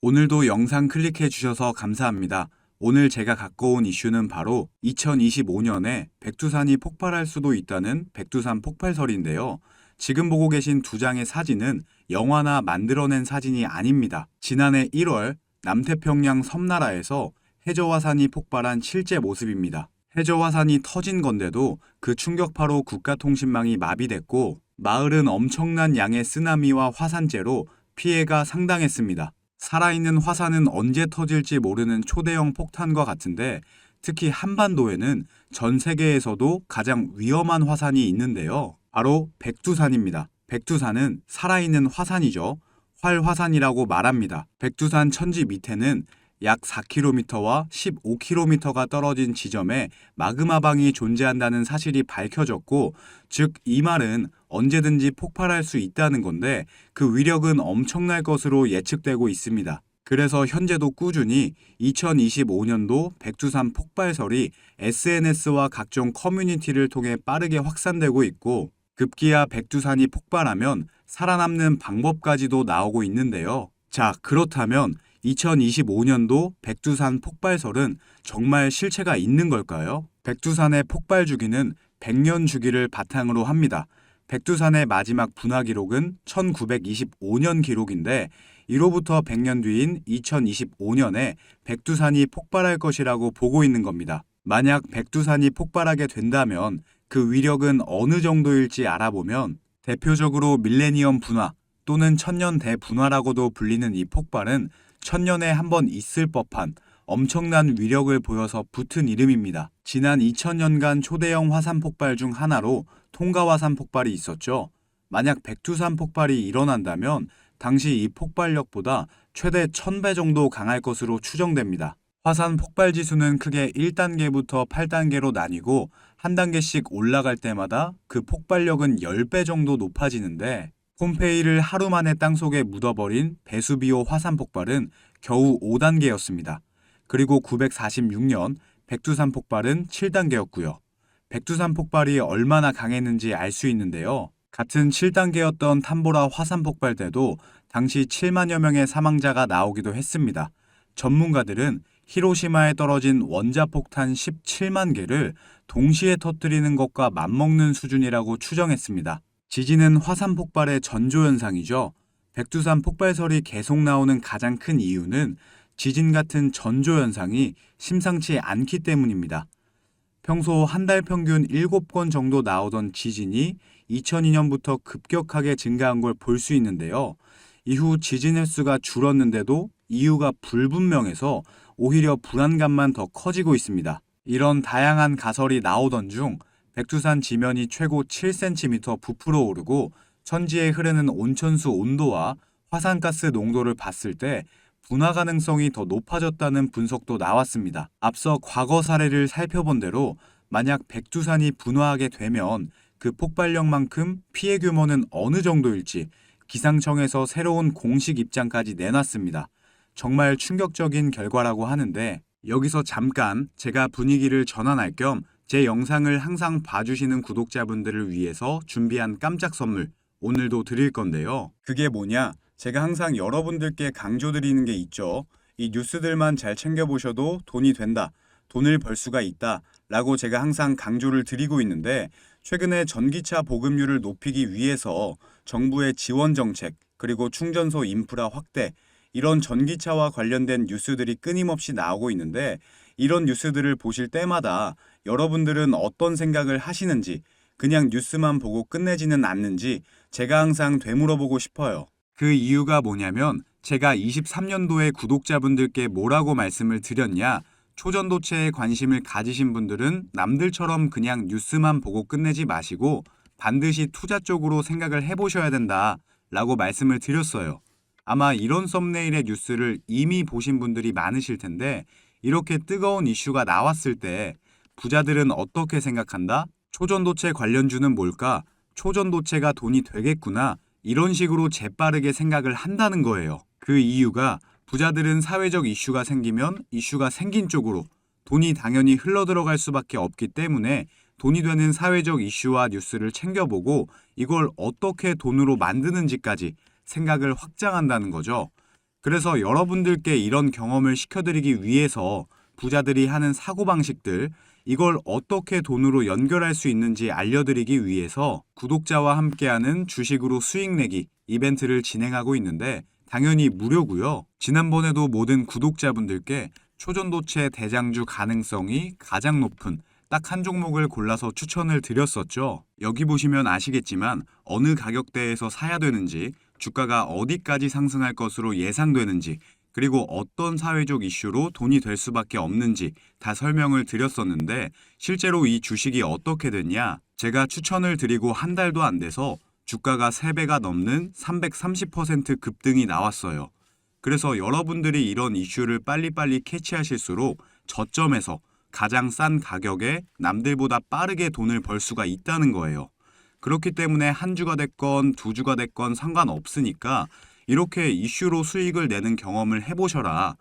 오늘도 영상 클릭해 주셔서 감사합니다. 오늘 제가 갖고 온 이슈는 바로 2025년에 백두산이 폭발할 수도 있다는 백두산 폭발설인데요. 지금 보고 계신 두 장의 사진은 영화나 만들어낸 사진이 아닙니다. 지난해 1월 남태평양 섬나라에서 해저화산이 폭발한 실제 모습입니다. 해저화산이 터진 건데도 그 충격파로 국가통신망이 마비됐고 마을은 엄청난 양의 쓰나미와 화산재로 피해가 상당했습니다. 살아있는 화산은 언제 터질지 모르는 초대형 폭탄과 같은데 특히 한반도에는 전 세계에서도 가장 위험한 화산이 있는데요. 바로 백두산입니다. 백두산은 살아있는 화산이죠. 활화산이라고 말합니다. 백두산 천지 밑에는 약 4km와 15km가 떨어진 지점에 마그마방이 존재한다는 사실이 밝혀졌고, 즉 이 말은 언제든지 폭발할 수 있다는 건데 그 위력은 엄청날 것으로 예측되고 있습니다. 그래서 현재도 꾸준히 2025년도 백두산 폭발설이 SNS와 각종 커뮤니티를 통해 빠르게 확산되고 있고, 급기야 백두산이 폭발하면 살아남는 방법까지도 나오고 있는데요. 자, 그렇다면 2025년도 백두산 폭발설은 정말 실체가 있는 걸까요? 백두산의 폭발 주기는 100년 주기를 바탕으로 합니다. 백두산의 마지막 분화 기록은 1925년 기록인데 이로부터 100년 뒤인 2025년에 백두산이 폭발할 것이라고 보고 있는 겁니다. 만약 백두산이 폭발하게 된다면 그 위력은 어느 정도일지 알아보면 대표적으로 밀레니엄 분화 또는 천년 대분화라고도 불리는 이 폭발은 천년에 한 번 있을 법한 엄청난 위력을 보여서 붙은 이름입니다. 지난 2000년간 초대형 화산 폭발 중 하나로 통가화산 폭발이 있었죠. 만약 백두산 폭발이 일어난다면 당시 이 폭발력보다 최대 1000배 정도 강할 것으로 추정됩니다. 화산 폭발 지수는 크게 1단계부터 8단계로 나뉘고 한 단계씩 올라갈 때마다 그 폭발력은 10배 정도 높아지는데 폼페이를 하루 만에 땅속에 묻어버린 베수비오 화산 폭발은 겨우 5단계였습니다. 그리고 946년 백두산 폭발은 7단계였고요. 백두산 폭발이 얼마나 강했는지 알 수 있는데요. 같은 7단계였던 탐보라 화산 폭발 때도 당시 7만여 명의 사망자가 나오기도 했습니다. 전문가들은 히로시마에 떨어진 원자폭탄 17만 개를 동시에 터뜨리는 것과 맞먹는 수준이라고 추정했습니다. 지진은 화산 폭발의 전조현상이죠. 백두산 폭발설이 계속 나오는 가장 큰 이유는 지진 같은 전조현상이 심상치 않기 때문입니다. 평소 한 달 평균 7건 정도 나오던 지진이 2002년부터 급격하게 증가한 걸 볼 수 있는데요. 이후 지진 횟수가 줄었는데도 이유가 불분명해서 오히려 불안감만 더 커지고 있습니다. 이런 다양한 가설이 나오던 중 백두산 지면이 최고 7cm 부풀어 오르고 천지에 흐르는 온천수 온도와 화산가스 농도를 봤을 때 분화 가능성이 더 높아졌다는 분석도 나왔습니다. 앞서 과거 사례를 살펴본 대로 만약 백두산이 분화하게 되면 그 폭발력만큼 피해 규모는 어느 정도일지 기상청에서 새로운 공식 입장까지 내놨습니다. 정말 충격적인 결과라고 하는데 여기서 잠깐 제가 분위기를 전환할 겸 제 영상을 항상 봐주시는 구독자분들을 위해서 준비한 깜짝 선물 오늘도 드릴 건데요. 그게 뭐냐? 제가 항상 여러분들께 강조드리는 게 있죠. 이 뉴스들만 잘 챙겨보셔도 돈이 된다, 돈을 벌 수가 있다 라고 제가 항상 강조를 드리고 있는데 최근에 전기차 보급률을 높이기 위해서 정부의 지원 정책 그리고 충전소 인프라 확대 이런 전기차와 관련된 뉴스들이 끊임없이 나오고 있는데 이런 뉴스들을 보실 때마다 여러분들은 어떤 생각을 하시는지 그냥 뉴스만 보고 끝내지는 않는지 제가 항상 되물어보고 싶어요. 그 이유가 뭐냐면 제가 23년도에 구독자분들께 뭐라고 말씀을 드렸냐? 초전도체에 관심을 가지신 분들은 남들처럼 그냥 뉴스만 보고 끝내지 마시고 반드시 투자 쪽으로 생각을 해보셔야 된다 라고 말씀을 드렸어요. 아마 이런 썸네일의 뉴스를 이미 보신 분들이 많으실 텐데 이렇게 뜨거운 이슈가 나왔을 때 부자들은 어떻게 생각한다? 초전도체 관련주는 뭘까? 초전도체가 돈이 되겠구나. 이런 식으로 재빠르게 생각을 한다는 거예요. 그 이유가 부자들은 사회적 이슈가 생기면 이슈가 생긴 쪽으로 돈이 당연히 흘러들어갈 수밖에 없기 때문에 돈이 되는 사회적 이슈와 뉴스를 챙겨보고 이걸 어떻게 돈으로 만드는지까지 생각을 확장한다는 거죠. 그래서 여러분들께 이런 경험을 시켜드리기 위해서 부자들이 하는 사고방식들, 이걸 어떻게 돈으로 연결할 수 있는지 알려드리기 위해서 구독자와 함께하는 주식으로 수익 내기 이벤트를 진행하고 있는데 당연히 무료고요. 지난번에도 모든 구독자분들께 초전도체 대장주 가능성이 가장 높은 딱 한 종목을 골라서 추천을 드렸었죠. 여기 보시면 아시겠지만 어느 가격대에서 사야 되는지, 주가가 어디까지 상승할 것으로 예상되는지, 그리고 어떤 사회적 이슈로 돈이 될 수밖에 없는지 다 설명을 드렸었는데 실제로 이 주식이 어떻게 됐냐? 제가 추천을 드리고 한 달도 안 돼서 주가가 3배가 넘는 330% 급등이 나왔어요. 그래서 여러분들이 이런 이슈를 빨리빨리 캐치하실수록 저점에서 가장 싼 가격에 남들보다 빠르게 돈을 벌 수가 있다는 거예요. 그렇기 때문에 한 주가 됐건 두 주가 됐건 상관없으니까 이렇게 이슈로 수익을 내는 경험을 해보셔라.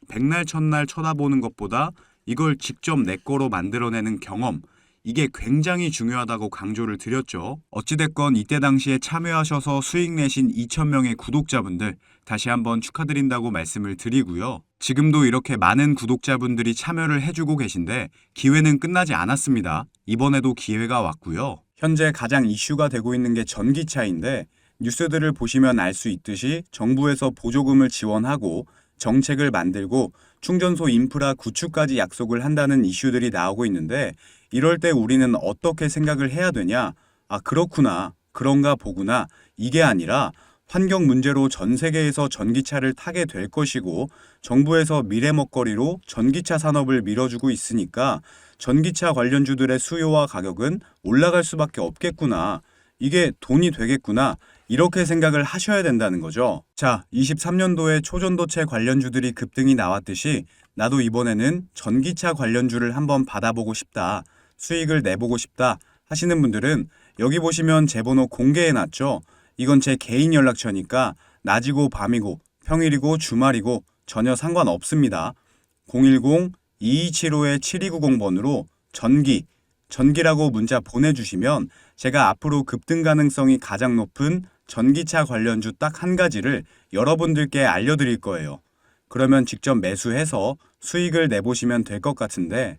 백날 첫날 쳐다보는 것보다 이걸 직접 내 거로 만들어내는 경험, 이게 굉장히 중요하다고 강조를 드렸죠. 어찌됐건 이때 당시에 참여하셔서 수익 내신 2,000명의 구독자분들 다시 한번 축하드린다고 말씀을 드리고요. 지금도 이렇게 많은 구독자분들이 참여를 해주고 계신데 기회는 끝나지 않았습니다. 이번에도 기회가 왔고요. 현재 가장 이슈가 되고 있는 게 전기차인데 뉴스들을 보시면 알 수 있듯이 정부에서 보조금을 지원하고 정책을 만들고 충전소 인프라 구축까지 약속을 한다는 이슈들이 나오고 있는데 이럴 때 우리는 어떻게 생각을 해야 되냐? 아, 그렇구나. 그런가 보구나. 이게 아니라 환경 문제로 전 세계에서 전기차를 타게 될 것이고 정부에서 미래 먹거리로 전기차 산업을 밀어주고 있으니까 전기차 관련주들의 수요와 가격은 올라갈 수밖에 없겠구나. 이게 돈이 되겠구나. 이렇게 생각을 하셔야 된다는 거죠. 자, 23년도에 초전도체 관련주들이 급등이 나왔듯이 나도 이번에는 전기차 관련주를 한번 받아보고 싶다. 수익을 내보고 싶다 하시는 분들은 여기 보시면 제 번호 공개해놨죠. 이건 제 개인 연락처니까 낮이고 밤이고 평일이고 주말이고 전혀 상관없습니다. 010-2275-7290번으로 전기라고 문자 보내주시면 제가 앞으로 급등 가능성이 가장 높은 전기차 관련주 딱 한 가지를 여러분들께 알려드릴 거예요. 그러면 직접 매수해서 수익을 내보시면 될 것 같은데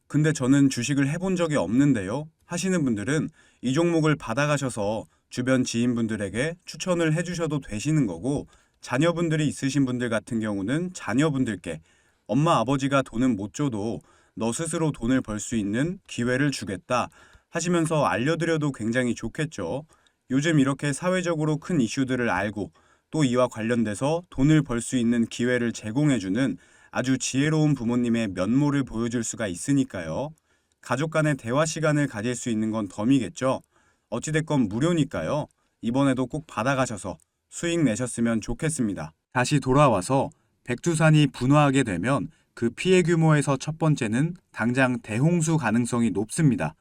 근데 저는 주식을 해본 적이 없는데요 하시는 분들은 이 종목을 받아가셔서 주변 지인분들에게 추천을 해주셔도 되시는 거고 자녀분들이 있으신 분들 같은 경우는 자녀분들께 엄마 아버지가 돈은 못 줘도 너 스스로 돈을 벌 수 있는 기회를 주겠다 하시면서 알려드려도 굉장히 좋겠죠. 요즘 이렇게 사회적으로 큰 이슈들을 알고 또 이와 관련돼서 돈을 벌 수 있는 기회를 제공해주는 아주 지혜로운 부모님의 면모를 보여줄 수가 있으니까요. 가족 간의 대화 시간을 가질 수 있는 건 덤이겠죠. 어찌됐건 무료니까요. 이번에도 꼭 받아가셔서 수익 내셨으면 좋겠습니다. 다시 돌아와서 백두산이 분화하게 되면 그 피해 규모에서 첫 번째는 당장 대홍수 가능성이 높습니다.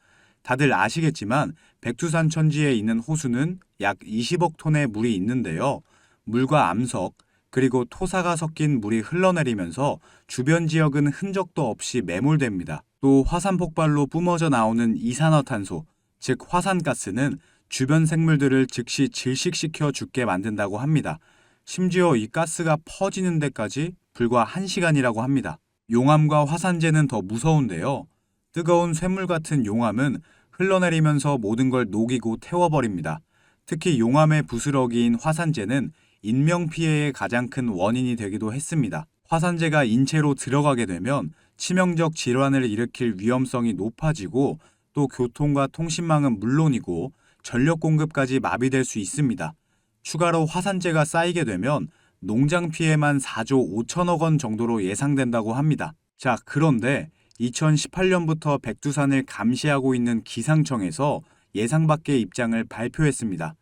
다들 아시겠지만 백두산 천지에 있는 호수는 약 20억 톤의 물이 있는데요. 물과 암석, 그리고 토사가 섞인 물이 흘러내리면서 주변 지역은 흔적도 없이 매몰됩니다. 또 화산 폭발로 뿜어져 나오는 이산화탄소, 즉 화산가스는 주변 생물들을 즉시 질식시켜 죽게 만든다고 합니다. 심지어 이 가스가 퍼지는 데까지 불과 1시간이라고 합니다. 용암과 화산재는 더 무서운데요. 뜨거운 쇳물 같은 용암은 흘러내리면서 모든 걸 녹이고 태워버립니다. 특히 용암의 부스러기인 화산재는 인명피해의 가장 큰 원인이 되기도 했습니다. 화산재가 인체로 들어가게 되면 치명적 질환을 일으킬 위험성이 높아지고 또 교통과 통신망은 물론이고 전력 공급까지 마비될 수 있습니다. 추가로 화산재가 쌓이게 되면 농장 피해만 4조 5천억 원 정도로 예상된다고 합니다. 자, 그런데 2018년부터 백두산을 감시하고 있는 기상청에서 예상 밖의 입장을 발표했습니다.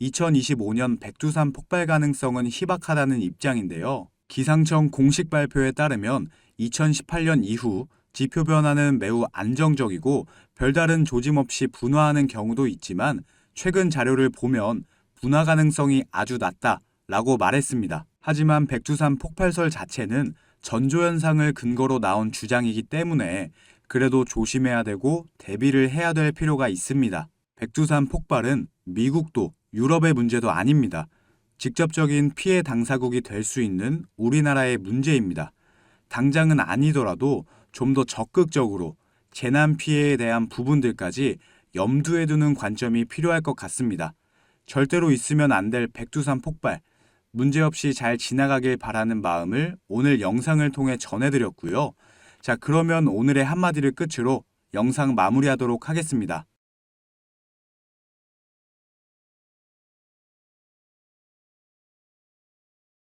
2025년 백두산 폭발 가능성은 희박하다는 입장인데요. 기상청 공식 발표에 따르면 2018년 이후 지표 변화는 매우 안정적이고 별다른 조짐 없이 분화하는 경우도 있지만 최근 자료를 보면 분화 가능성이 아주 낮다라고 말했습니다. 하지만 백두산 폭발설 자체는 전조현상을 근거로 나온 주장이기 때문에 그래도 조심해야 되고 대비를 해야 될 필요가 있습니다. 백두산 폭발은 미국도 유럽의 문제도 아닙니다. 직접적인 피해 당사국이 될 수 있는 우리나라의 문제입니다. 당장은 아니더라도 좀 더 적극적으로 재난 피해에 대한 부분들까지 염두에 두는 관점이 필요할 것 같습니다. 절대로 있으면 안 될 백두산 폭발, 문제없이 잘 지나가길 바라는 마음을 오늘 영상을 통해 전해드렸고요. 자, 그러면 오늘의 한마디를 끝으로 영상 마무리하도록 하겠습니다.